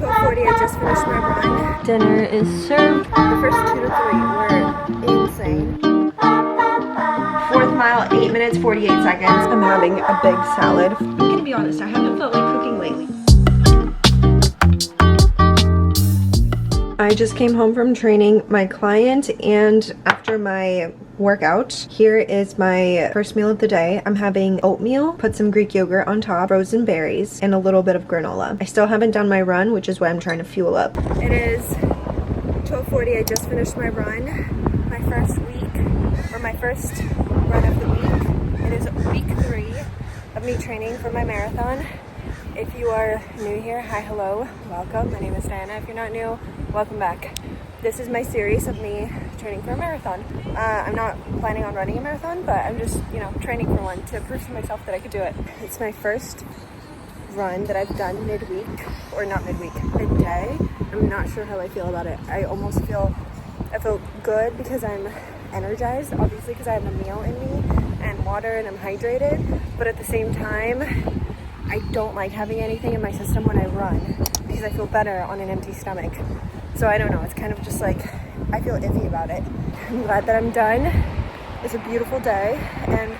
12:40, I just finished my run. Dinner is served. The first 2 to 3 were insane. Fourth mile, 8 minutes, 48 seconds. I'm having a big salad. I'm gonna be honest, I haven't felt like cooking lately. I just came home from training my client, and after my workout, here is my first meal of the day. I'm having oatmeal, put some Greek yogurt on top, frozen berries, and a little bit of granola. I still haven't done my run, which is why I'm trying to fuel up. It is 12:40. I just finished my run, my first week, or my first run of the week. It is week 3 of me training for my marathon. If you are new here, hi, hello, welcome. My name is Diana. If you're not new, welcome back. This is my series of me training for a marathon. I'm not planning on running a marathon, but I'm just, training for one to prove to myself that I could do it. It's my first run that I've done midweek, or not midweek, midday. I'm not sure how I feel about it. I feel good because I'm energized, obviously because I have a meal in me and water and I'm hydrated, but at the same time, I don't like having anything in my system when I run because I feel better on an empty stomach. So I don't know, it's kind of just like, I feel iffy about it. I'm glad that I'm done. It's a beautiful day, and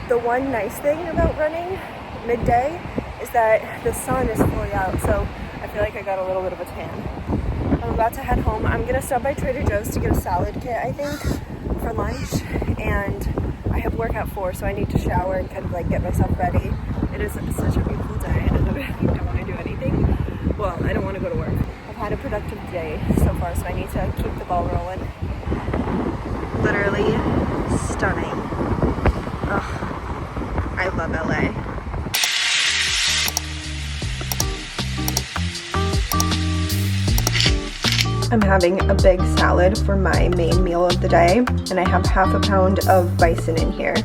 the one nice thing about running midday is that the sun is fully out, so I feel like I got a little bit of a tan. I'm about to head home. I'm gonna stop by Trader Joe's to get a salad kit, I think, for lunch, and I have work at 4, so I need to shower and kind of like get myself ready. It is such a beautiful day, and I don't want to do anything. Well, I don't want to go to work. I've had a productive day so far, so I need to keep the ball rolling. Literally stunning. Ugh, I love LA. I'm having a big salad for my main meal of the day, and I have half a pound of Bison in here.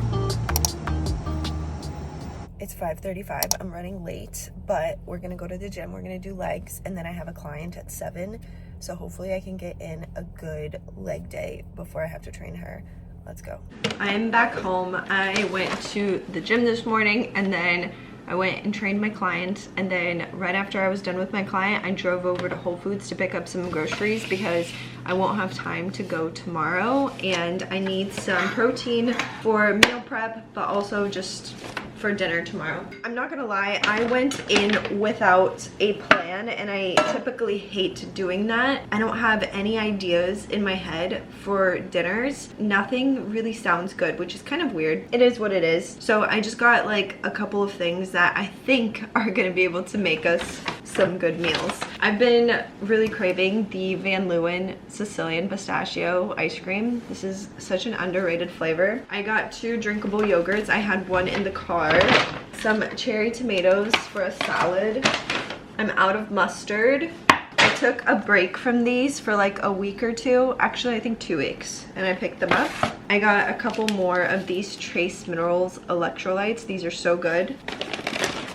It's 5:35. I'm running late, but we're gonna go to the gym. We're gonna do legs, and then I have a client at 7, so hopefully I can get in a good leg day before I have to train her. Let's go. I'm back home. I went to the gym this morning, and then I went and trained my client, and then right after I was done with my client, I drove over to Whole Foods to pick up some groceries because I won't have time to go tomorrow, and I need some protein for meal prep, but also just for dinner tomorrow. I'm not gonna lie, I went in without a plan, and I typically hate doing that. I don't have any ideas in my head for dinners. Nothing really sounds good, which is kind of weird. It is what it is. So I just got like a couple of things that I think are gonna be able to make us some good meals. I've been really craving the Van Leeuwen Sicilian pistachio ice cream. This is such an underrated flavor. I got 2 drinkable yogurts. I had one in the car. Some cherry tomatoes for a salad. I'm out of mustard. I took a break from these for like a week or 2. Actually, I think 2 weeks. And I picked them up. I got a couple more of these Trace Minerals Electrolytes. These are so good.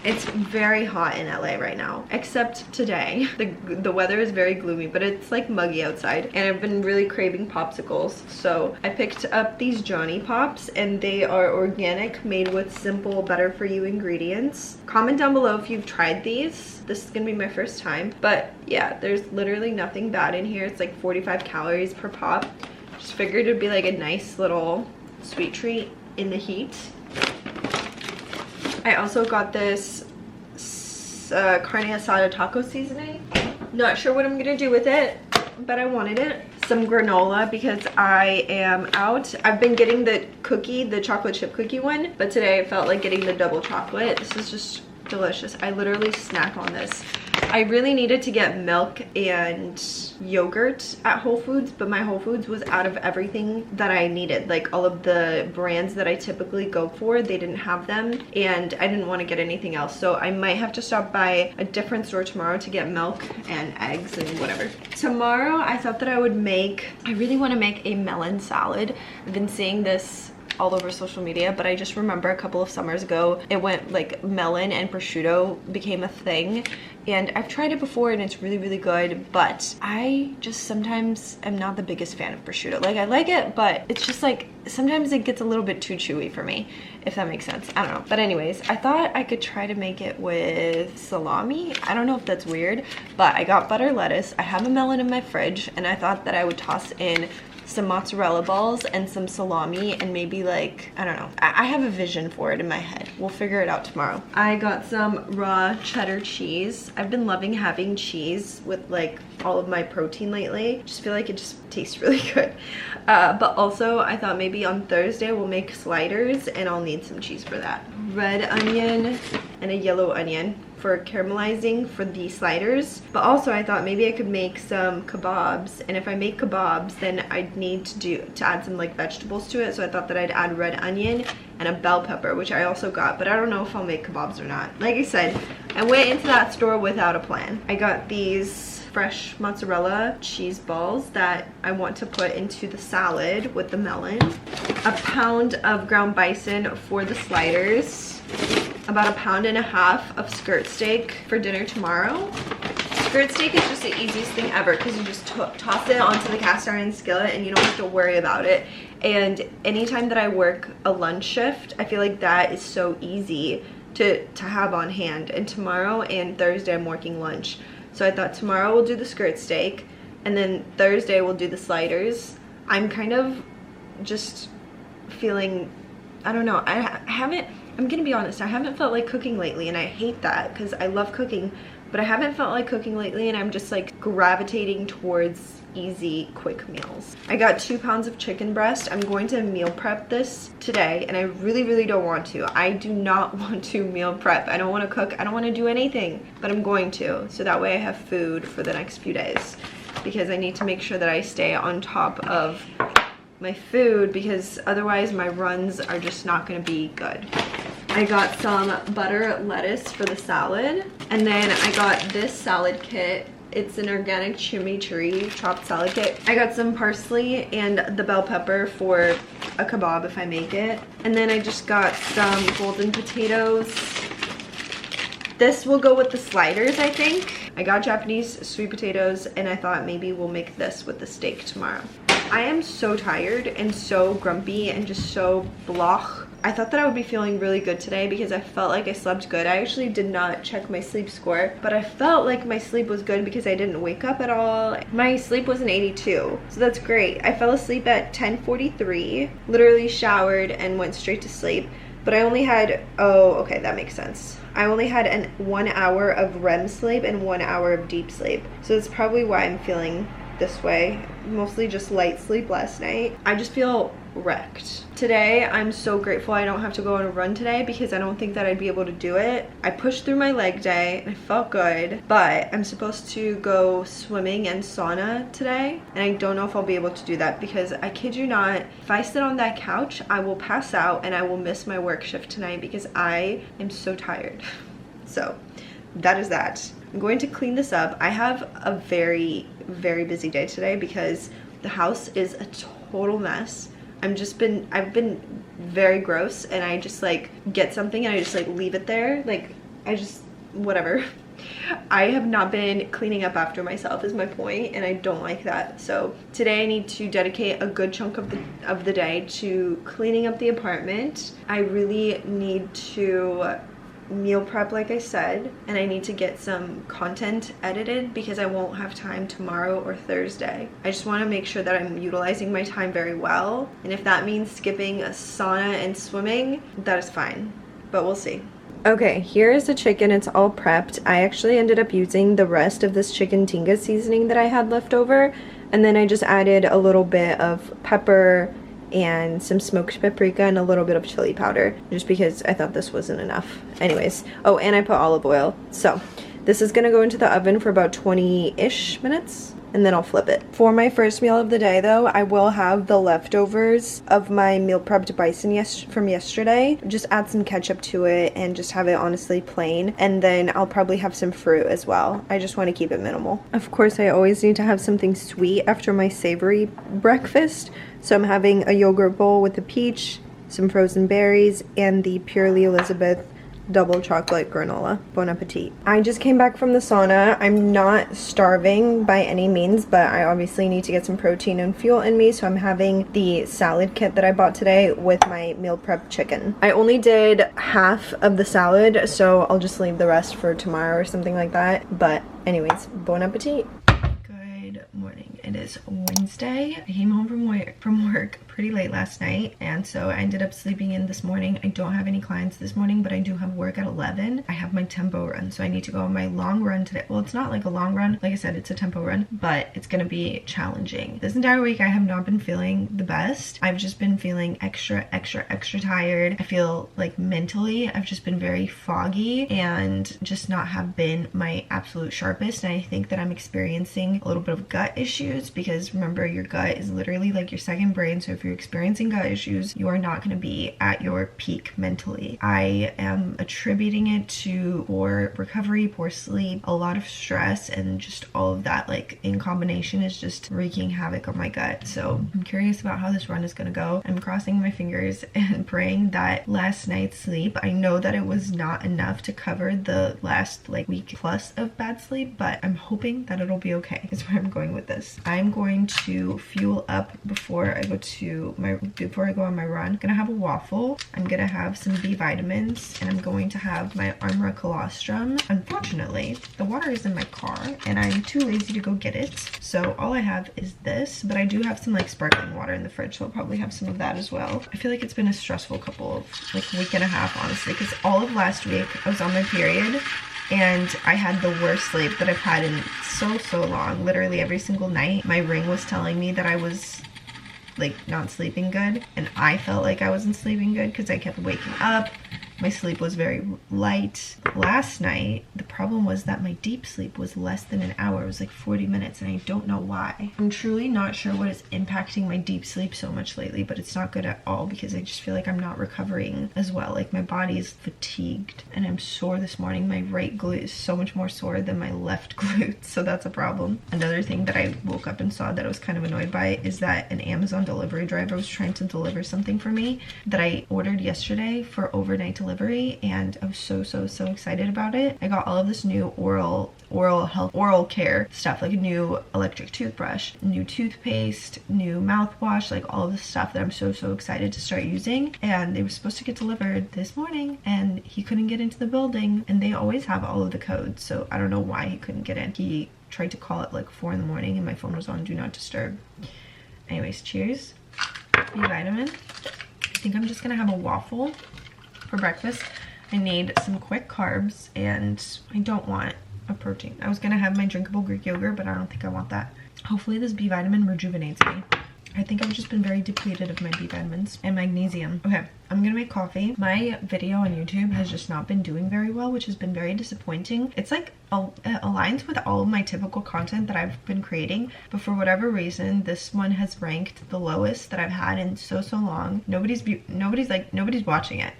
It's very hot in LA right now, except today. The weather is very gloomy, but it's like muggy outside, and I've been really craving popsicles. So I picked up these Johnny Pops, and they are organic, made with simple, better for you ingredients. Comment down below if you've tried these. This is gonna be my first time, but yeah, there's literally nothing bad in here. It's like 45 calories per pop. Just figured it'd be like a nice little sweet treat in the heat. I also got this carne asada taco seasoning. Not sure what I'm gonna do with it, but I wanted it. Some granola because I am out. I've been getting the cookie, the chocolate chip cookie one, but today I felt like getting the double chocolate. This is just delicious. I literally snack on this. I really needed to get milk and yogurt at Whole Foods, but my Whole Foods was out of everything that I needed. Like all of the brands that I typically go for, they didn't have them, and I didn't want to get anything else. So I might have to stop by a different store tomorrow to get milk and eggs and whatever. Tomorrow, I thought that I would I really want to make a melon salad. I've been seeing this all over social media, but I just remember a couple of summers ago, it went like melon and prosciutto became a thing. And I've tried it before and it's really, really good, but I just sometimes am not the biggest fan of prosciutto. Like, I like it, but it's just like, sometimes it gets a little bit too chewy for me, if that makes sense. I don't know. But anyways, I thought I could try to make it with salami. I don't know if that's weird, but I got butter lettuce. I have a melon in my fridge, and I thought that I would toss in some mozzarella balls and some salami and maybe like, I don't know. I have a vision for it in my head. We'll figure it out tomorrow. I got some raw cheddar cheese. I've been loving having cheese with like all of my protein lately. Just feel like it just tastes really good. But also I thought maybe on Thursday we'll make sliders and I'll need some cheese for that. Red onion and a yellow onion for caramelizing for the sliders. But also I thought maybe I could make some kebabs, and if I make kebabs then I'd need to add some like vegetables to it. So I thought that I'd add red onion and a bell pepper, which I also got, but I don't know if I'll make kebabs or not. Like I said, I went into that store without a plan. I got these fresh mozzarella cheese balls that I want to put into the salad with the melon, a pound of ground bison for the sliders, about 1.5 pounds of skirt steak for dinner tomorrow. Skirt steak is just the easiest thing ever because you just toss it onto the cast iron skillet and you don't have to worry about it. And anytime that I work a lunch shift, I feel like that is so easy to have on hand. And tomorrow and Thursday I'm working lunch. So I thought tomorrow we'll do the skirt steak and then Thursday we'll do the sliders. I'm kind of just feeling, I don't know, I'm gonna be honest, I haven't felt like cooking lately, and I hate that because I love cooking, but I haven't felt like cooking lately, and I'm just like gravitating towards easy, quick meals. I got 2 pounds of chicken breast. I'm going to meal prep this today, and I really, really don't want to. I do not want to meal prep. I don't want to cook. I don't want to do anything, but I'm going to, so that way I have food for the next few days, because I need to make sure that I stay on top of my food, because otherwise my runs are just not going to be good. I got some butter lettuce for the salad, and then I got this salad kit. It's an organic chimichurri chopped salad kit. I got some parsley and the bell pepper for a kebab if I make it. And then I just got some golden potatoes. This will go with the sliders, I think. I got Japanese sweet potatoes, and I thought maybe we'll make this with the steak tomorrow. I am so tired and so grumpy and just so blah. I thought that I would be feeling really good today because I felt like I slept good. I actually did not check my sleep score, but I felt like my sleep was good because I didn't wake up at all. My sleep was an 82, so that's great. I fell asleep at 10:43, literally showered and went straight to sleep, but I only had, oh, okay, that makes sense. I only had 1 hour of REM sleep and 1 hour of deep sleep, so that's probably why I'm feeling this way. Mostly just light sleep last night. I just feel wrecked. Today, I'm so grateful I don't have to go on a run today because I don't think that I'd be able to do it. I pushed through my leg day and I felt good, but I'm supposed to go swimming and sauna today, and I don't know if I'll be able to do that because I kid you not, if I sit on that couch, I will pass out and I will miss my work shift tonight because I am so tired. So that is that. I'm going to clean this up. I have a very, very busy day today because the house is a total mess. I've been very gross, and I just like get something and I just like leave it there. Like whatever. I have not been cleaning up after myself is my point, and I don't like that. So today I need to dedicate a good chunk of the day to cleaning up the apartment. I really need to meal prep like I said, and I need to get some content edited because I won't have time tomorrow or Thursday. I just want to make sure that I'm utilizing my time very well, and if that means skipping a sauna and swimming, that is fine, but we'll see. Okay, here is the chicken. It's all prepped. I actually ended up using the rest of this chicken tinga seasoning that I had left over, and then I just added a little bit of pepper and some smoked paprika and a little bit of chili powder just because I thought this wasn't enough. Anyways, oh, and I put olive oil. So this is gonna go into the oven for about 20-ish minutes, and then I'll flip it. For my first meal of the day though, I will have the leftovers of my meal prepped bison from yesterday. Just add some ketchup to it and just have it honestly plain, and then I'll probably have some fruit as well. I just want to keep it minimal. Of course, I always need to have something sweet after my savory breakfast, so I'm having a yogurt bowl with a peach some frozen berries, and the Purely Elizabeth double chocolate granola. Bon appetit. I just came back from the sauna. I'm not starving by any means, but I obviously need to get some protein and fuel in me, so I'm having the salad kit that I bought today with my meal prep chicken. I only did half of the salad, so I'll just leave the rest for tomorrow or something like that. But anyways, bon appetit. Good morning. It is Wednesday. I came home from work pretty late last night, and so I ended up sleeping in this morning. I don't have any clients this morning, but I do have work at 11. I have my tempo run, so I need to go on my long run today. Well, it's not like a long run. Like I said, it's a tempo run, but it's gonna be challenging. This entire week, I have not been feeling the best. I've just been feeling extra tired. I feel like mentally, I've just been very foggy and just not have been my absolute sharpest. And I think that I'm experiencing a little bit of gut issues, because remember, your gut is literally like your second brain. So if you're experiencing gut issues, you are not going to be at your peak mentally. I am attributing it to poor recovery, poor sleep, a lot of stress, and just all of that, like, in combination is just wreaking havoc on my gut. So I'm curious about how this run is going to go. I'm crossing my fingers and praying that last night's sleep, I know that it was not enough to cover the last like week plus of bad sleep, but I'm hoping that it'll be okay. That's where I'm going with this. I'm going to fuel up before I go on my run. I'm gonna have a waffle. I'm gonna have some B vitamins, and I'm going to have my Oura Colostrum. Unfortunately, the water is in my car, and I'm too lazy to go get it. So all I have is this, but I do have some like sparkling water in the fridge, so I'll probably have some of that as well. I feel like it's been a stressful couple of like week and a half, honestly, because all of last week I was on my period, and I had the worst sleep that I've had in so long. Literally every single night my ring was telling me that I was like not sleeping good, and I felt like I wasn't sleeping good because I kept waking up. My sleep was very light. Last night, the problem was that my deep sleep was less than an hour. It was like 40 minutes, and I don't know why. I'm truly not sure what is impacting my deep sleep so much lately, but it's not good at all because I just feel like I'm not recovering as well. Like, my body is fatigued, and I'm sore this morning. My right glute is so much more sore than my left glute, so that's a problem. Another thing that I woke up and saw that I was kind of annoyed by is that an Amazon delivery driver was trying to deliver something for me that I ordered yesterday for overnight delivery, and I was so excited about it. I got all of this new oral care stuff, like a new electric toothbrush, new toothpaste, new mouthwash, like all of this stuff that I'm so excited to start using. And they were supposed to get delivered this morning, and he couldn't get into the building, and they always have all of the codes, so I don't know why he couldn't get in. He tried to call at like 4 in the morning, and my phone was on do not disturb. Anyways, cheers. B vitamin. I think I'm just gonna have a waffle for breakfast. I need some quick carbs, and I don't want a protein. I was gonna have my drinkable Greek yogurt, but I don't think I want that. Hopefully this B vitamin rejuvenates me. I think I've just been very depleted of my B vitamins and magnesium. Okay, I'm gonna make coffee. My video on YouTube has just not been doing very well, which has been very disappointing. It's like it aligns with all of my typical content that I've been creating, but for whatever reason, this one has ranked the lowest that I've had in so long. Nobody's watching it.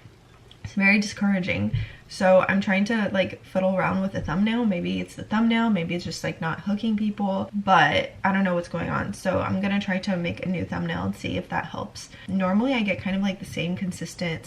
It's very discouraging. So I'm trying to like fiddle around with the thumbnail. Maybe it's the thumbnail, maybe it's just like not hooking people, but I don't know what's going on. So I'm gonna try to make a new thumbnail and see if that helps. Normally I get kind of like the same consistent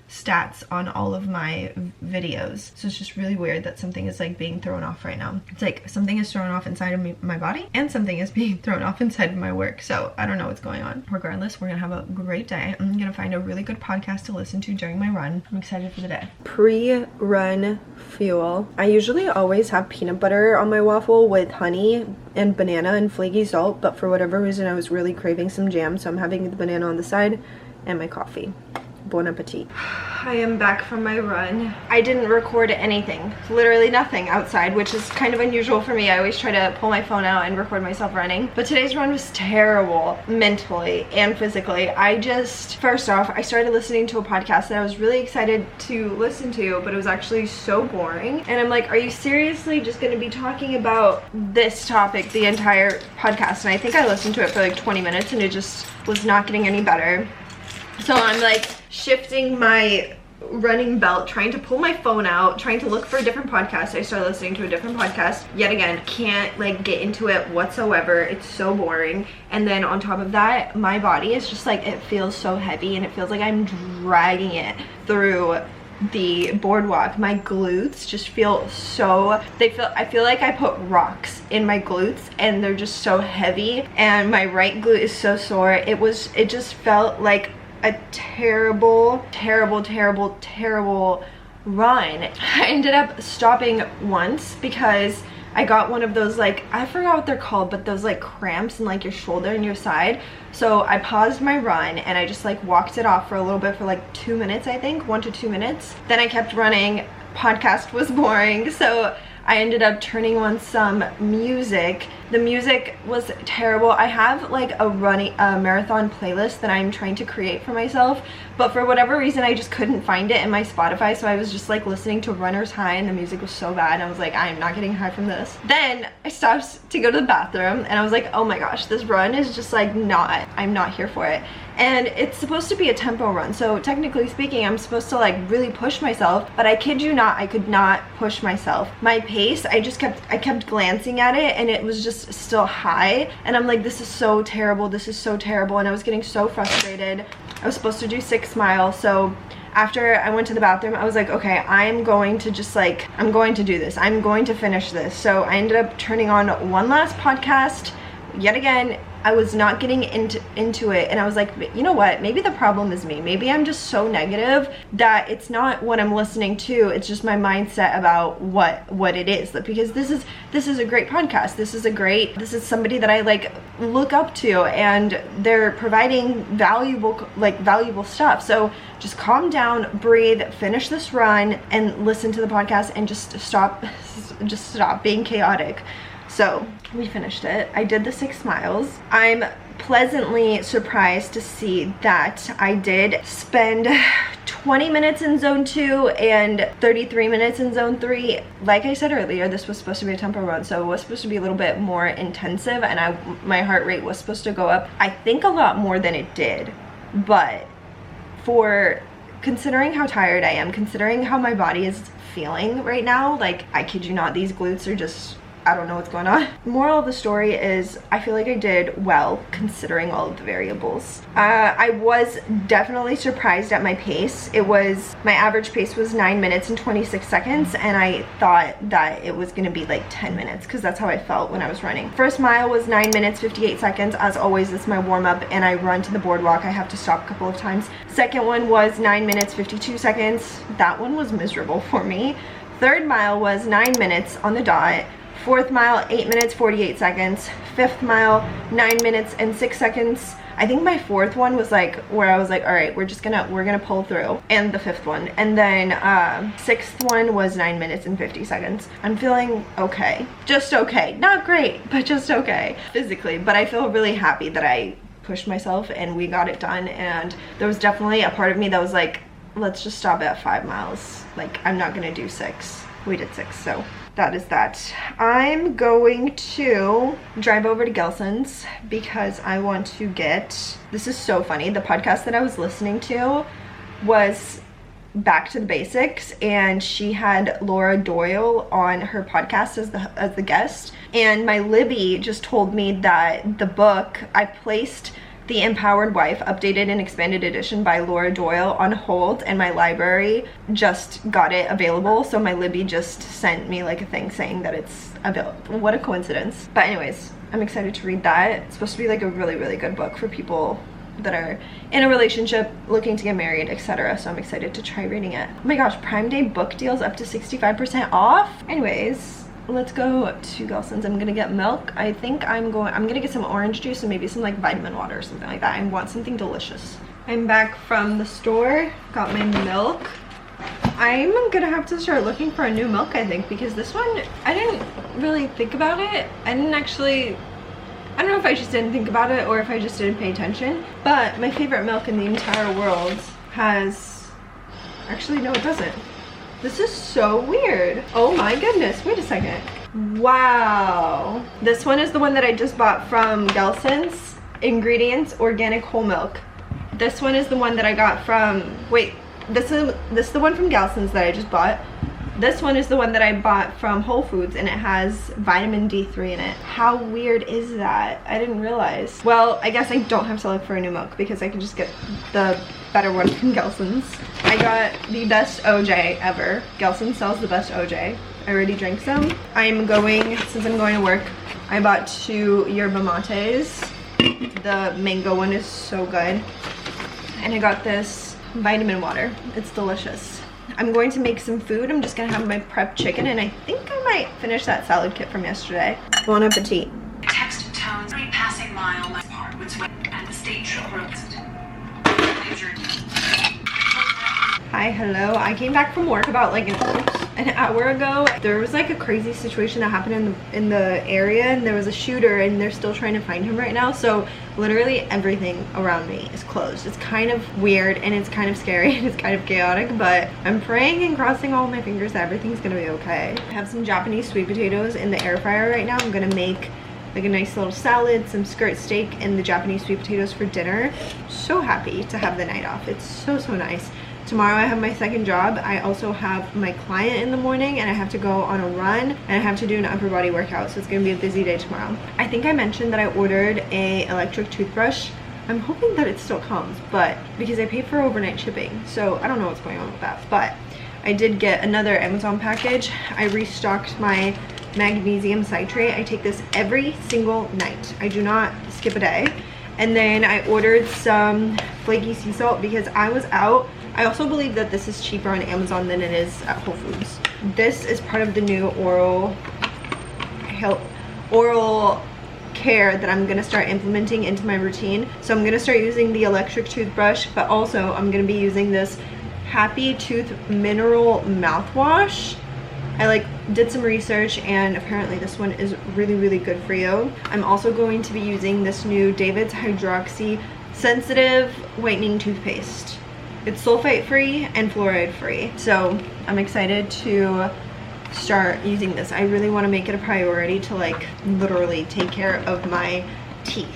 stats on all of my videos, so it's just really weird that something is like being thrown off right now. It's like something is thrown off inside of my body, and something is being thrown off inside of my work, so I don't know what's going on. Regardless, we're gonna have a great day. I'm gonna find a really good podcast to listen to during my run. I'm excited for the day. Pre-run fuel. I usually always have peanut butter on my waffle with honey and banana and flaky salt, but for whatever reason I was really craving some jam, so I'm having the banana on the side and my coffee. Bon appetit. I am back from my run. I didn't record anything, literally nothing outside, which is kind of unusual for me. I always try to pull my phone out and record myself running, but today's run was terrible, mentally and physically. First off, I started listening to a podcast that I was really excited to listen to, but it was actually so boring, and I'm like, are you seriously just going to be talking about this topic the entire podcast? And I think I listened to it for like 20 minutes, and it just was not getting any better. So I'm like shifting my running belt, trying to pull my phone out, trying to look for a different podcast. I started listening to a different podcast. Yet again, can't like get into it whatsoever. It's so boring. And then on top of that, my body is just like, it feels so heavy and it feels like I'm dragging it through the boardwalk. My glutes just feel so, I feel like I put rocks in my glutes and they're just so heavy, and my right glute is so sore. It just felt like a terrible run. I ended up stopping once because I got one of those, like, I forgot what they're called, but those like cramps in like your shoulder and your side. So I paused my run and I just like walked it off for a little bit, for like 2 minutes, I think, 1 to 2 minutes. Then I kept running. Podcast was boring, so I ended up turning on some music. The music was terrible. I have like a marathon playlist that I'm trying to create for myself, but for whatever reason I just couldn't find it in my Spotify, so I was just like listening to Runner's High and the music was so bad. I was like, I am not getting high from this. Then I stopped to go to the bathroom and I was like, oh my gosh, this run is just like I'm not here for it. And it's supposed to be a tempo run, so technically speaking I'm supposed to like really push myself, but I kid you not, I could not push myself. My pace, I kept glancing at it and it was just still high, and I'm like, this is so terrible, this is so terrible, and I was getting so frustrated. I was supposed to do 6 miles, so after I went to the bathroom, I was like, okay, I'm going to just like, I'm going to do this, I'm going to finish this. So I ended up turning on one last podcast. Yet again, I was not getting into it, and I was like, you know what, maybe the problem is me. Maybe I'm just so negative that it's not what I'm listening to, it's just my mindset about what it is. Because this is a great podcast. This is somebody that I like look up to, and they're providing valuable stuff. So just calm down, breathe, finish this run, and listen to the podcast, and just stop being chaotic. So we finished it. I did the 6 miles. I'm pleasantly surprised to see that I did spend 20 minutes in zone 2 and 33 minutes in zone 3. Like I said earlier, this was supposed to be a tempo run, so it was supposed to be a little bit more intensive, and my heart rate was supposed to go up, I think, a lot more than it did. But for considering how tired I am, considering how my body is feeling right now, like, I kid you not, these glutes are just, I don't know what's going on. Moral of the story is I feel like I did well considering all of the variables. I was definitely surprised at my pace. My average pace was 9 minutes and 26 seconds, and I thought that it was gonna be like 10 minutes because that's how I felt when I was running. First mile was 9 minutes 58 seconds. As always, it's my warm-up, and I run to the boardwalk. I have to stop a couple of times. Second one was 9 minutes 52 seconds. That one was miserable for me. Third mile was 9 minutes on the dot. Fourth mile, 8 minutes 48 seconds. Fifth mile, 9 minutes and 6 seconds. I think my fourth one was like where I was like, all right, we're gonna pull through. And the fifth one. And then sixth one was 9 minutes and 50 seconds. I'm feeling okay. Just okay. Not great, but just okay physically. But I feel really happy that I pushed myself and we got it done. And there was definitely a part of me that was like, let's just stop at 5 miles. Like, I'm not gonna do 6. We did 6, so that is that. I'm going to drive over to Gelson's because I want to get, this is so funny, the podcast that I was listening to was Back to the Basics, and she had Laura Doyle on her podcast as the guest, and my Libby just told me that the book, I placed The Empowered Wife, updated and expanded edition by Laura Doyle, on hold, and my library just got it available. So my Libby just sent me like a thing saying that it's available. What a coincidence. But anyways, I'm excited to read that. It's supposed to be like a really, really good book for people that are in a relationship, looking to get married, etc. So I'm excited to try reading it. Oh my gosh, Prime Day book deals up to 65% off. Anyways, let's go to Gelson's. I'm gonna get milk. I think I'm gonna get some orange juice and maybe some like vitamin water or something like that. I want something delicious. I'm back from the store, got my milk. I'm gonna have to start looking for a new milk, I think, because this one, I didn't really think about it. I don't know if I just didn't think about it or if I just didn't pay attention, but my favorite milk in the entire world has, actually no, it doesn't. This is so weird. Oh my goodness, wait a second. Wow. This one is the one that I just bought from Gelson's. Ingredients, organic whole milk. This one is the one that I got from, wait, This is the one from Gelson's that I just bought. This one is the one that I bought from Whole Foods, and it has vitamin D3 in it. How weird is that? I didn't realize. Well, I guess I don't have to look for a new milk because I can just get the better one from Gelson's. I got the best OJ ever. Gelson's sells the best OJ. I already drank some. I'm going, since I'm going to work, I bought 2 yerba mates. The mango one is so good. And I got this vitamin water. It's delicious. I'm going to make some food. I'm just gonna have my prep chicken, and I think I might finish that salad kit from yesterday. Bon appetit. Text tones, passing mile, my part, and the state trooper. Hi, hello. I came back from work about like an hour ago. There was like a crazy situation that happened in the area, and there was a shooter, and they're still trying to find him right now. So literally everything around me is closed. It's kind of weird, and it's kind of scary, and it's kind of chaotic, but I'm praying and crossing all my fingers that everything's gonna be okay. I have some Japanese sweet potatoes in the air fryer right now. I'm gonna make like a nice little salad, some skirt steak, and the Japanese sweet potatoes for dinner. So happy to have the night off. It's so nice. Tomorrow I have my second job. I also have my client in the morning, and I have to go on a run, and I have to do an upper body workout, so it's gonna be a busy day tomorrow. I think I mentioned that I ordered a electric toothbrush. I'm hoping that it still comes, but because I paid for overnight shipping, so I don't know what's going on with that. But I did get another Amazon package. I restocked my magnesium citrate. I take this every single night. I do not skip a day. And then I ordered some flaky sea salt because I was out. I also believe that this is cheaper on Amazon than it is at Whole Foods. This is part of the new oral care that I'm gonna start implementing into my routine. So I'm gonna start using the electric toothbrush, but also I'm gonna be using this Happy Tooth mineral mouthwash. I did some research, and apparently this one is really good for you. I'm also going to be using this new David's Hydroxy Sensitive Whitening Toothpaste. It's sulfate free and fluoride free, so I'm excited to start using this. I really want to make it a priority to literally take care of my teeth.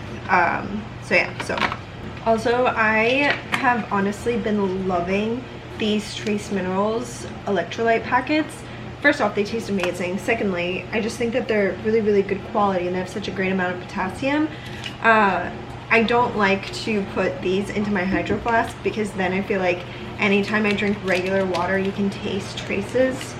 So yeah, also I have honestly been loving these Trace Minerals electrolyte packets. First off, they taste amazing. Secondly, I just think that they're really good quality, and they have such a great amount of potassium. I don't like to put these into my Hydro Flask because then I feel like anytime I drink regular water, you can taste traces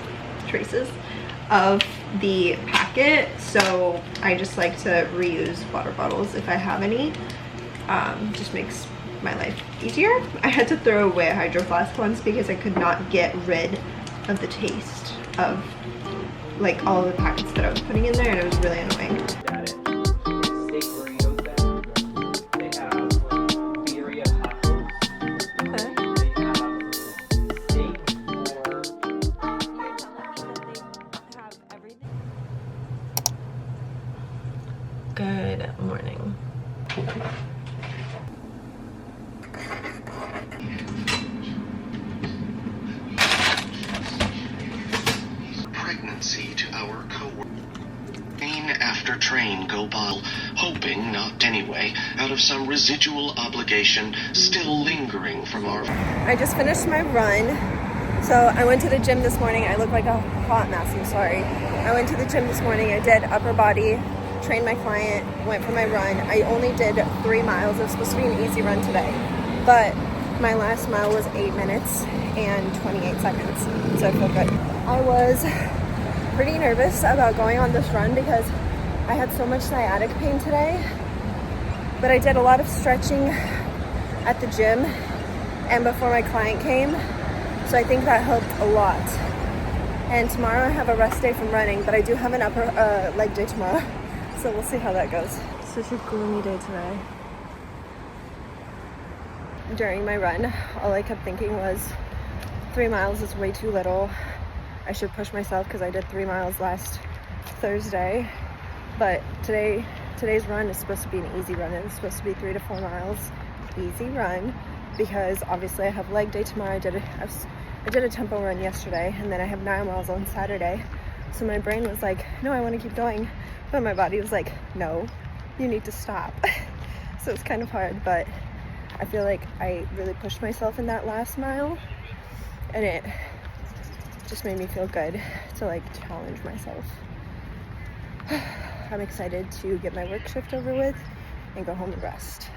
of the packet. So I just like to reuse water bottles if I have any. Just makes my life easier. I had to throw away a Hydro Flask once because I could not get rid of the taste of all the packets that I was putting in there, and it was really annoying. Good morning. Pregnancy to our coworker. Train after train go by, hoping not anyway, out of some residual obligation still lingering from our... I just finished my run. So I went to the gym this morning. I look like a hot mess, I'm sorry. I went to the gym this morning. I did upper body, trained my client, went for my run. I only did 3 miles. It was supposed to be an easy run today, but my last mile was 8 minutes and 28 seconds, so I feel good. I was pretty nervous about going on this run because I had so much sciatic pain today, but I did a lot of stretching at the gym and before my client came, so I think that helped a lot. And tomorrow I have a rest day from running, but I do have an upper leg day tomorrow, so we'll see how that goes. Such a gloomy day today. During my run, all I kept thinking was 3 miles is way too little. I should push myself because I did 3 miles last Thursday, but today's run is supposed to be an easy run. It's supposed to be 3 to 4 miles easy run because obviously I have leg day tomorrow. I did a tempo run yesterday, and then I have 9 miles on Saturday. So my brain was like, no, I want to keep going, but my body was like, no, you need to stop. So it's kind of hard, but I feel like I really pushed myself in that last mile, and it just made me feel good to like challenge myself. I'm excited to get my work shift over with and go home and rest.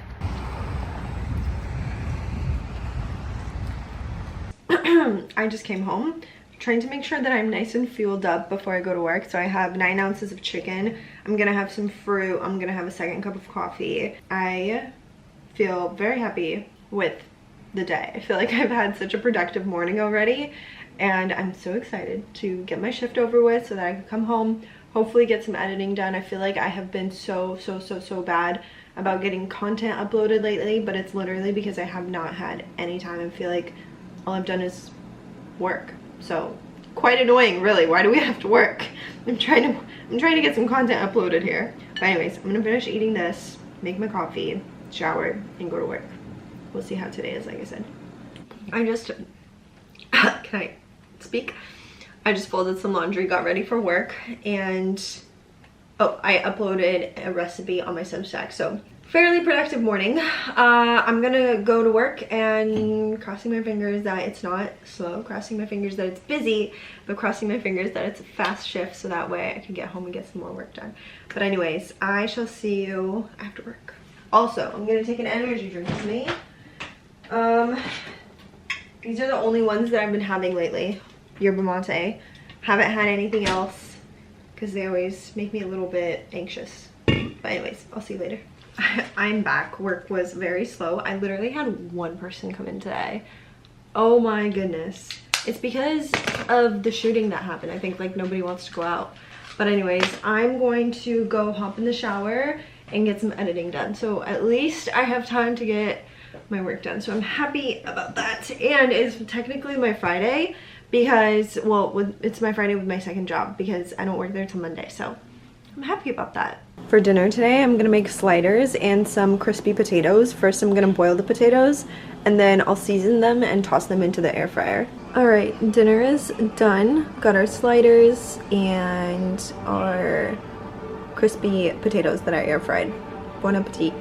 I just came home, trying to make sure that I'm nice and fueled up before I go to work. So I have 9 ounces of chicken. I'm gonna have some fruit. I'm gonna have a second cup of coffee. I feel very happy with the day. I feel like I've had such a productive morning already, and I'm so excited to get my shift over with so that I can come home, hopefully get some editing done. I feel like I have been so bad about getting content uploaded lately, but it's literally because I have not had any time. I feel like all I've done is work. So quite annoying, really. Why do we have to work? I'm trying to get some content uploaded here. But anyways, I'm gonna finish eating this, make my coffee, shower, and go to work. We'll see how today is, like I said. I just can I speak? I just folded some laundry, got ready for work, and oh, I uploaded a recipe on my Substack. So fairly productive morning. I'm gonna go to work, and crossing my fingers that it's not slow, crossing my fingers that it's busy, but crossing my fingers that it's a fast shift so that way I can get home and get some more work done. But anyways, I shall see you after work. Also, I'm gonna take an energy drink with me. These are the only ones that I've been having lately. Yerba mate. Haven't had anything else because they always make me a little bit anxious. But anyways, I'll see you later. I'm back. Work was very slow. I literally had 1 person come in today. Oh my goodness. It's because of the shooting that happened. I think like nobody wants to go out. But anyways, I'm going to go hop in the shower and get some editing done. So at least I have time to get my work done. So I'm happy about that. And it's technically my Friday because, well, it's my Friday with my second job because I don't work there till Monday. So I'm happy about that. For dinner today, I'm gonna make sliders and some crispy potatoes. First, I'm gonna boil the potatoes and then I'll season them and toss them into the air fryer. All right, dinner is done. Got our sliders and our crispy potatoes that I air fried. Bon appetit.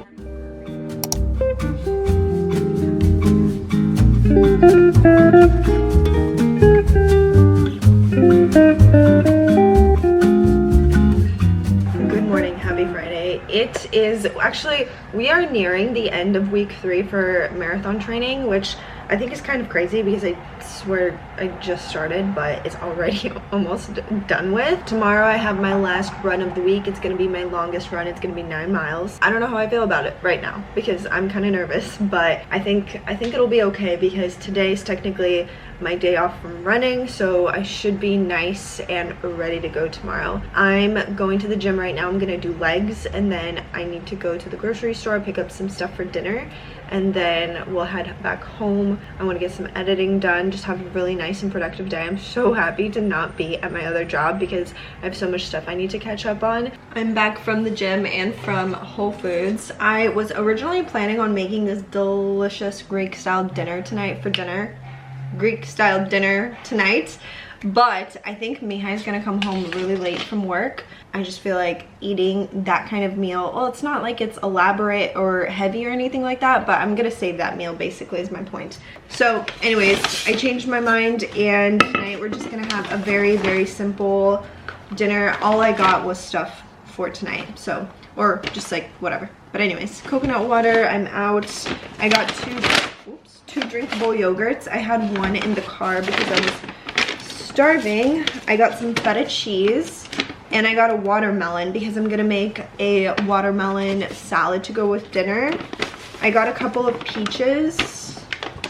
Good morning, happy Friday. It is actually, we are nearing the end of week 3 for marathon training, which I think is kind of crazy because I swear I just started, but it's already almost done with. Tomorrow I have my last run of the week. It's gonna be my longest run. It's gonna be 9 miles. I don't know how I feel about it right now because I'm kind of nervous, but I think it'll be okay because today's technically my day off from running, so I should be nice and ready to go tomorrow. I'm going to the gym right now. I'm gonna do legs, and then I need to go to the grocery store, pick up some stuff for dinner, and then we'll head back home. I want to get some editing done, just have a really nice and productive day. I'm so happy to not be at my other job because I have so much stuff I need to catch up on. I'm back from the gym and from Whole Foods. I was originally planning on making this delicious Greek style dinner tonight for dinner. Greek style dinner tonight, but I think Mihai's gonna come home really late from work. I just feel like eating that kind of meal, well, it's not like it's elaborate or heavy or anything like that, but I'm gonna save that meal basically is my point. So anyways, I changed my mind and tonight we're just gonna have a very simple dinner. All I got was stuff for tonight, so, or just like whatever. But anyways, coconut water, I'm out. I got two drinkable yogurts. I had one in the car because I was starving. I got some feta cheese and I got a watermelon because I'm gonna make a watermelon salad to go with dinner. I got a couple of peaches.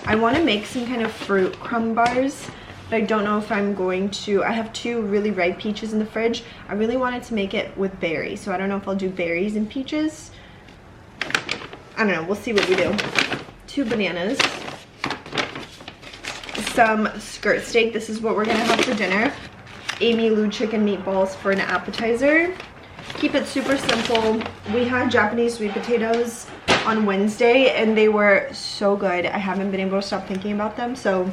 I want to make some kind of fruit crumb bars, but I don't know if I'm going to. I have 2 really ripe peaches in the fridge. I really wanted to make it with berries, so I don't know if I'll do berries and peaches. I don't know, we'll see what we do. 2 bananas. Some skirt steak. This is what we're gonna have for dinner. Amy Lou chicken meatballs for an appetizer. Keep it super simple. We had Japanese sweet potatoes on Wednesday and they were so good. I haven't been able to stop thinking about them, so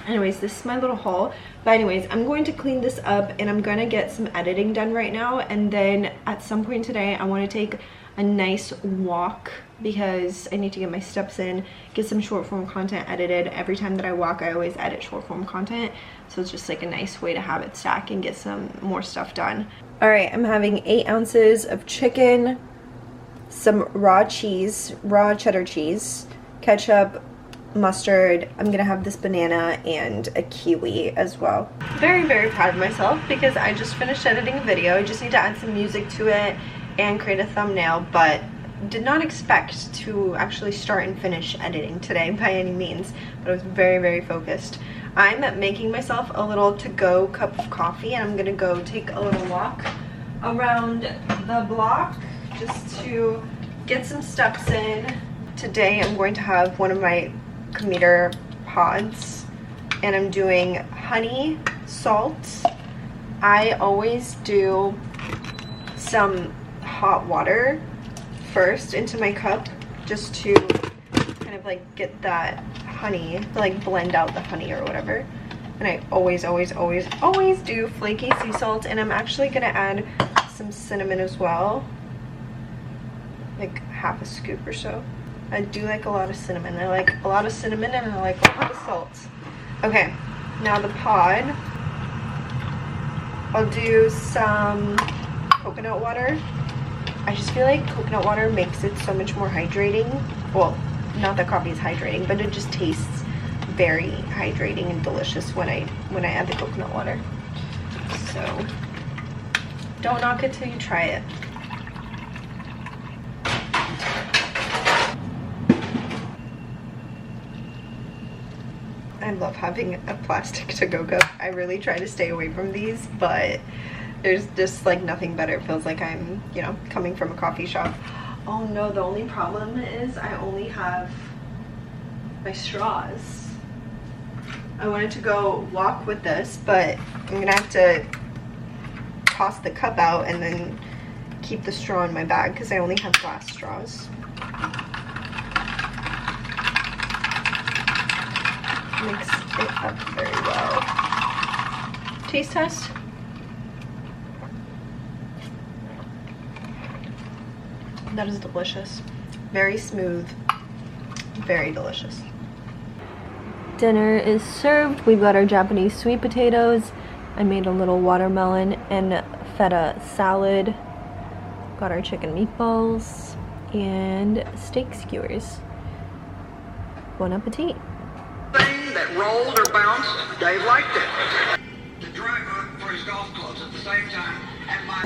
Anyways, this is my little haul. But anyways, I'm going to clean this up and I'm gonna get some editing done right now, and then at some point today I want to take a nice walk because I need to get my steps in, get some short form content edited. Every time that I walk, I always edit short form content, so it's just like a nice way to have it stack and get some more stuff done. All right, I'm having 8 ounces of chicken, some raw cheese, raw cheddar cheese, ketchup, mustard. I'm gonna have this banana and a kiwi as well. Very, very proud of myself because I just finished editing a video. I just need to add some music to it and create a thumbnail, but did not expect to actually start and finish editing today by any means, but I was very, very focused. I'm making myself a little to-go cup of coffee, and I'm gonna go take a little walk around the block just to get some steps in. Today I'm going to have one of my Cometeer pods, and I'm doing honey, salt. I always do some hot water first into my cup just to kind of like get that honey, to like blend out the honey or whatever. And I always do flaky sea salt, and I'm actually gonna add some cinnamon as well, like half a scoop or so. I do like a lot of cinnamon. I like a lot of cinnamon and I like a lot of salt. Okay, now the pod. I'll do some coconut water. I just feel like coconut water makes it so much more hydrating. Well, not that coffee is hydrating, but it just tastes very hydrating and delicious when I add the coconut water. So don't knock it till you try it. I love having a plastic to-go cup. I really try to stay away from these, but there's just like nothing better. It feels like I'm, you know, coming from a coffee shop. Oh no, the only problem is I only have my straws. I wanted to go walk with this, but I'm gonna have to toss the cup out and then keep the straw in my bag because I only have glass straws. Mix it up very well. Taste test. That is delicious. Very smooth. Very delicious. Dinner is served. We've got our Japanese sweet potatoes. I made a little watermelon and feta salad. Got our chicken meatballs and steak skewers. Bon appetit. That rolled or bounced, Dave liked it. The driver for his golf clubs at the same time at my...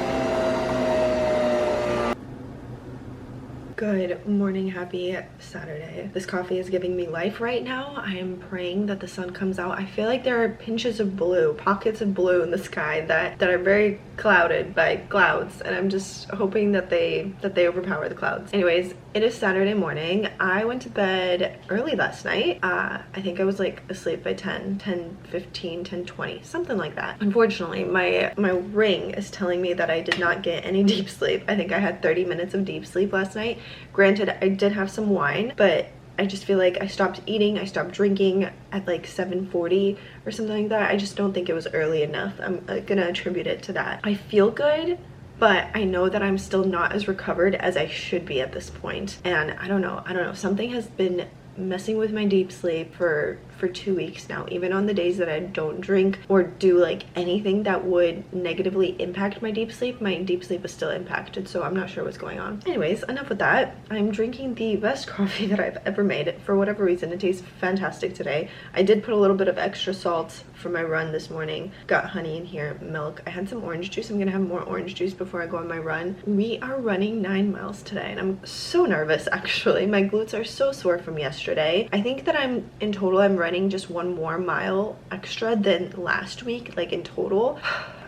Good morning, happy Saturday. This coffee is giving me life right now. I am praying that the sun comes out. I feel like there are pinches of blue, pockets of blue in the sky that are very clouded by clouds, and I'm just hoping that they overpower the clouds. Anyways, it is Saturday morning. I went to bed early last night. I think I was like asleep by 10:15, 10:20, something like that. Unfortunately, my ring is telling me that I did not get any deep sleep. I think I had 30 minutes of deep sleep last night. Granted, I did have some wine, but I just feel like I stopped eating, I stopped drinking at like 7:40 or something like that. I just don't think it was early enough. I'm gonna attribute it to that. I feel good, but I know that I'm still not as recovered as I should be at this point. And I don't know, something has been messing with my deep sleep for 2 weeks now. Even on the days that I don't drink or do like anything that would negatively impact my deep sleep is still impacted, so I'm not sure what's going on. Anyways, enough with that. I'm drinking the best coffee that I've ever made. For whatever reason, it tastes fantastic today. I did put a little bit of extra salt for my run this morning. Got honey in here, milk. I had some orange juice. I'm gonna have more orange juice before I go on my run. We are running 9 miles today, and I'm so nervous actually. My glutes are so sore from yesterday. I think that in total I'm running just 1 more mile extra than last week, like in total.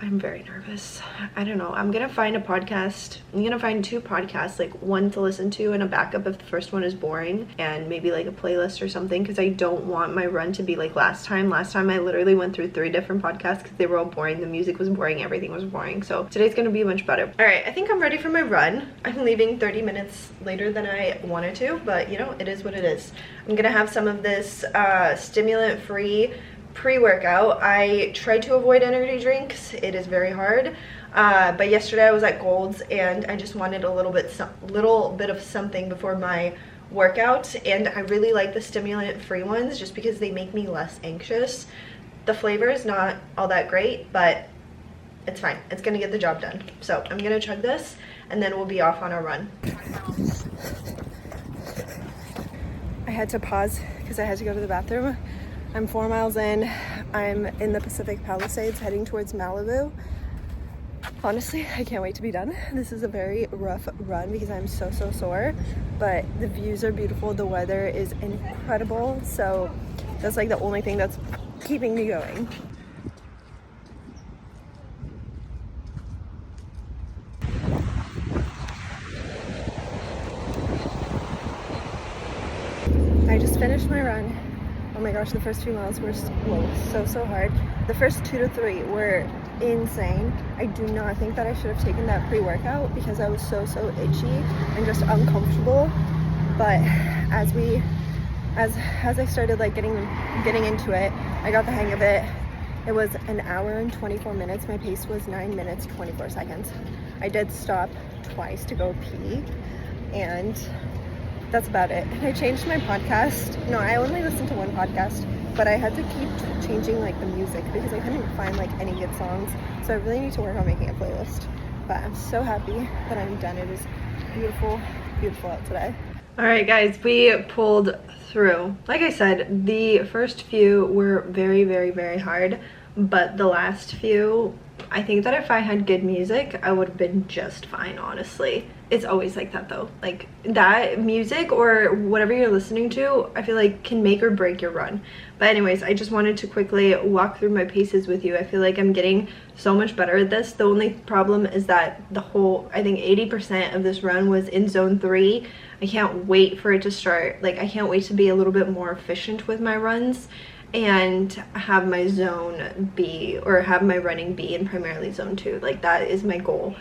I'm very nervous. I don't know. I'm gonna find a podcast. I'm gonna find 2 podcasts, like one to listen to and a backup if the first one is boring, and maybe like a playlist or something, because I don't want my run to be like last time. Last time I literally went through 3 different podcasts because they were all boring. The music was boring, everything was boring. So today's gonna be much better. All right, I think I'm ready for my run. I'm leaving 30 minutes later than I wanted to, but you know, it is what it is. I'm gonna have some of this stimulant-free pre-workout. I try to avoid energy drinks. It is very hard. But yesterday I was at Gold's and I just wanted a little bit of something before my workout, and I really like the stimulant-free ones just because they make me less anxious. The flavor is not all that great, but it's fine. It's gonna get the job done. So I'm gonna chug this and then we'll be off on our run. I had to pause because I had to go to the bathroom. I'm 4 miles in. I'm in the Pacific Palisades heading towards Malibu. Honestly, I can't wait to be done. This is a very rough run because I'm so sore, but the views are beautiful. The weather is incredible. So that's like the only thing that's keeping me going. I just finished my run. Oh my gosh, the first few miles were so hard. The first 2 to 3 were insane. I do not think that I should have taken that pre-workout because I was so itchy and just uncomfortable. But as I started like getting into it, I got the hang of it. It was an hour and 24 minutes. My pace was 9 minutes 24 seconds. I did stop twice to go pee, and that's about it. I changed my podcast. No, I only listened to one podcast, but I had to keep changing like the music because I couldn't find like any good songs. So I really need to work on making a playlist. But I'm so happy that I'm done. It is beautiful out today. All right, guys, we pulled through. Like I said, the first few were very hard, but the last few, I think that if I had good music, I would have been just fine, honestly. It's always like that though. Like that music or whatever you're listening to, I feel like can make or break your run. But anyways, I just wanted to quickly walk through my paces with you. I feel like I'm getting so much better at this. The only problem is that I think 80% of this run was in zone 3. I can't wait for it to start. Like I can't wait to be a little bit more efficient with my runs and have my zone be, or have my running be in primarily zone 2. Like that is my goal.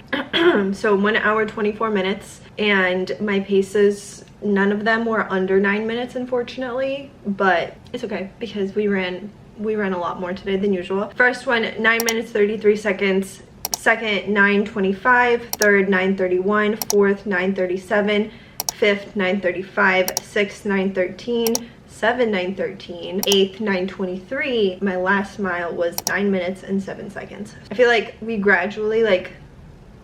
So 1 hour 24 minutes, and my paces, none of them were under 9 minutes unfortunately, but it's okay because we ran a lot more today than usual. First one, 9 minutes 33 seconds. Second, 9:25. Third, 9:31. Fourth, 9:37. Fifth, 9:35. Sixth, 9:13. 7, 9:13. 8th, 9:23. My last mile was 9 minutes and 7 seconds. I feel like we gradually like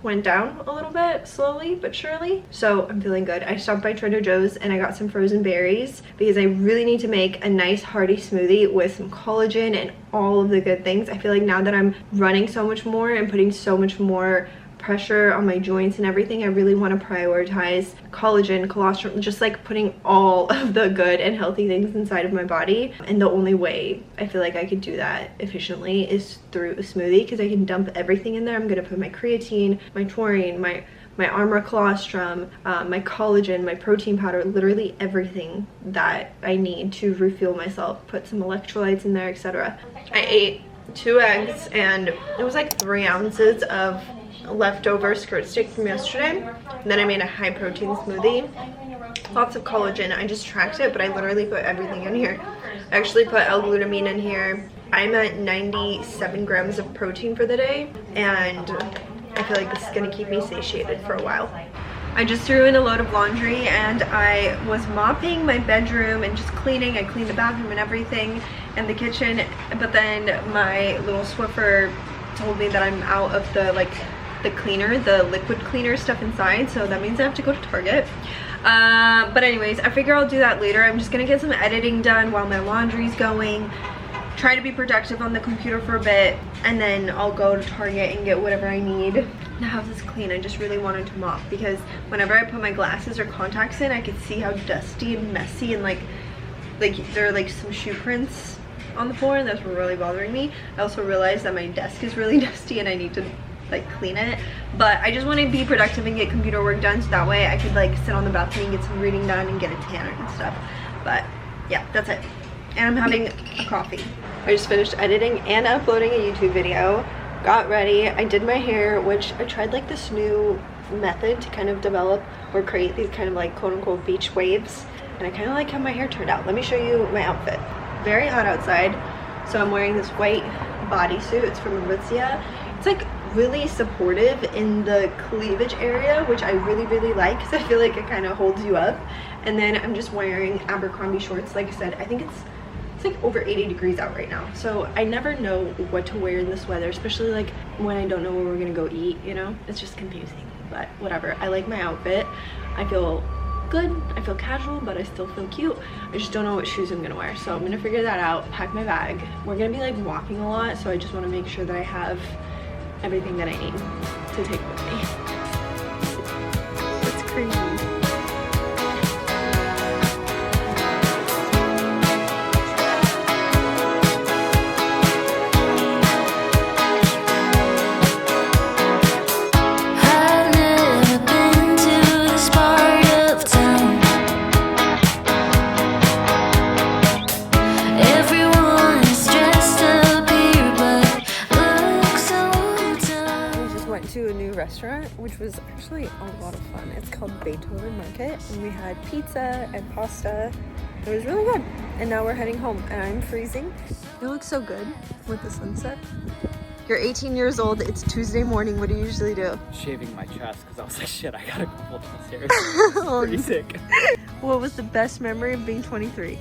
went down a little bit, slowly but surely. So I'm feeling good. I stopped by Trader Joe's and I got some frozen berries because I really need to make a nice hearty smoothie with some collagen and all of the good things. I feel like now that I'm running so much more and putting so much more pressure on my joints and everything, I really want to prioritize collagen, colostrum, just like putting all of the good and healthy things inside of my body. And the only way I feel like I could do that efficiently is through a smoothie because I can dump everything in there. I'm gonna put my creatine, my taurine, my Armor colostrum, my collagen, my protein powder, literally everything that I need to refuel myself. Put some electrolytes in there, etc. I ate 2 eggs and it was like 3 ounces of leftover skirt steak from yesterday, and then I made a high protein smoothie, lots of collagen. I just tracked it, but I literally put everything in here. I actually put L-Glutamine in here. I'm at 97 grams of protein for the day, and I feel like this is gonna keep me satiated for a while. I just threw in a load of laundry and I was mopping my bedroom and just cleaning. I cleaned the bathroom and everything and the kitchen, but then my little Swiffer told me that I'm out of the cleaner, the liquid cleaner stuff inside, so that means I have to go to Target. But anyways, I figure I'll do that later. I'm just gonna get some editing done while my laundry's going, try to be productive on the computer for a bit, and then I'll go to Target and get whatever I need. The house is clean. I just really wanted to mop because whenever I put my glasses or contacts in, I could see how dusty and messy and like there are like some shoe prints on the floor, and that's really bothering me. I also realized that my desk is really dusty and I need to like clean it, but I just want to be productive and get computer work done so that way I could like sit on the balcony and get some reading done and get a tanner and stuff. But yeah, that's it. And I'm having a coffee. I just finished editing and uploading a YouTube video, got ready. I did my hair, which I tried like this new method to kind of develop or create these kind of like quote-unquote beach waves, and I kind of like how my hair turned out. Let me show you my outfit. Very hot outside. So I'm wearing this white bodysuit. It's from Aritzia. It's like really supportive in the cleavage area, which I really like because I feel like it kind of holds you up. And then I'm just wearing Abercrombie shorts. Like I said, I think it's like over 80 degrees out right now, so I never know what to wear in this weather, especially like when I don't know where we're gonna go eat, you know. It's just confusing, but whatever. I like my outfit. I feel good, I feel casual, but I still feel cute. I just don't know what shoes I'm gonna wear, so I'm gonna figure that out, pack my bag. We're gonna be like walking a lot, so I just want to make sure that I have everything that I need to take with me. It's crazy. Restaurant, which was actually a lot of fun. It's called Beethoven Market, and we had pizza and pasta. It was really good. And now we're heading home, and I'm freezing. It looks so good with the sunset. You're 18 years old. It's Tuesday morning. What do you usually do? Shaving my chest because I was like, shit, I gotta go downstairs. Pretty sick. What was the best memory of being 23?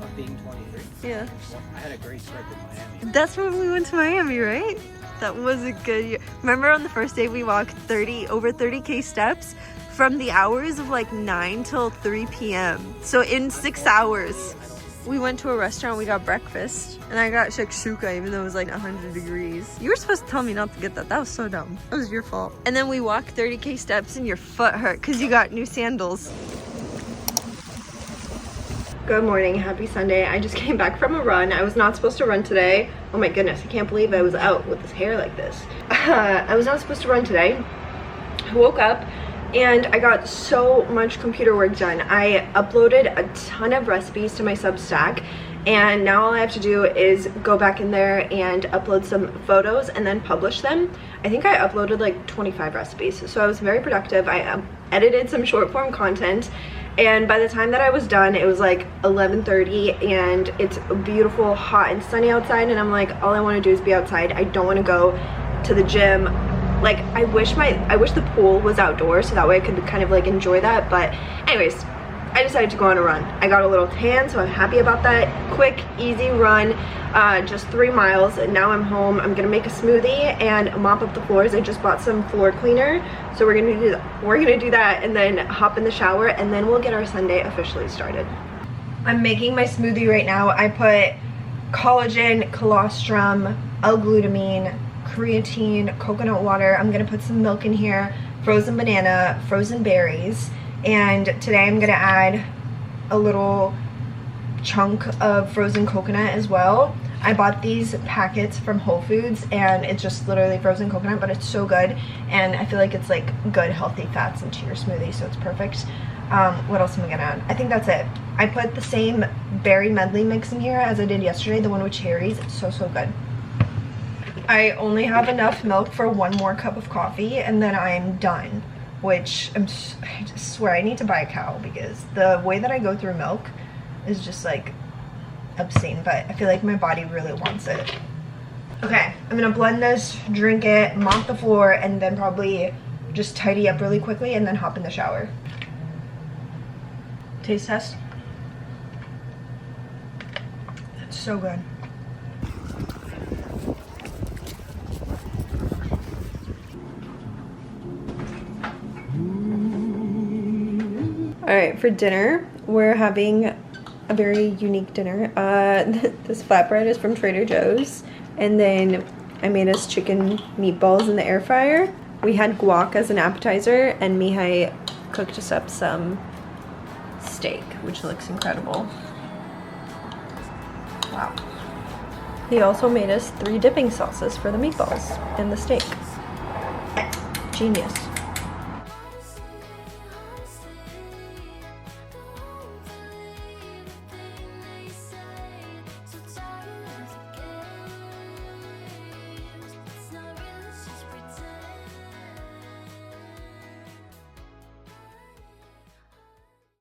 Of being 23? Yeah. Well, I had a great trip in Miami. That's when we went to Miami, right? That was a good year. Remember on the first day we walked over 30K steps from the hours of like 9 till 3 p.m. So in 6 hours, we went to a restaurant, we got breakfast, and I got shakshuka even though it was like 100 degrees. You were supposed to tell me not to get that. That was so dumb. That was your fault. And then we walked 30K steps and your foot hurt because you got new sandals. Good morning, happy Sunday. I just came back from a run. I was not supposed to run today. Oh my goodness, I can't believe I was out with this hair like this. I was not supposed to run today. I woke up and I got so much computer work done. I uploaded a ton of recipes to my Substack, and now all I have to do is go back in there and upload some photos and then publish them. I think I uploaded like 25 recipes, so I was very productive. I edited some short form content, and by the time that I was done, it was like 11:30, and it's beautiful, hot and sunny outside, and I'm like, all I want to do is be outside. I don't want to go to the gym. Like, I wish the pool was outdoors so that way I could kind of like enjoy that. But anyways, I decided to go on a run. I got a little tan, so I'm happy about that. Quick, easy run, just 3 miles, and now I'm home. I'm gonna make a smoothie and mop up the floors. I just bought some floor cleaner, so we're gonna do that and then hop in the shower, and then we'll get our Sunday officially started. I'm making my smoothie right now. I put collagen, colostrum, L-Glutamine, creatine, coconut water. I'm gonna put some milk in here, frozen banana, frozen berries, and today I'm gonna add a little chunk of frozen coconut as well. I bought these packets from Whole Foods, and it's just literally frozen coconut, but it's so good, and I feel like it's like good healthy fats into your smoothie, so it's perfect. What else am I gonna add? I think that's it. I put the same berry medley mix in here as I did yesterday, the one with cherries. It's so good. I only have enough milk for 1 more cup of coffee, and then I'm done, which I just swear I need to buy a cow, because the way that I go through milk is just like obscene, but I feel like my body really wants it. Okay, I'm gonna blend this, drink it, mop the floor, and then probably just tidy up really quickly and then hop in the shower. Taste test. It's so good. Alright, for dinner, we're having a very unique dinner. This flatbread is from Trader Joe's, and then I made us chicken meatballs in the air fryer. We had guac as an appetizer, and Mihai cooked us up some steak, which looks incredible. Wow. He also made us 3 dipping sauces for the meatballs and the steak. Genius.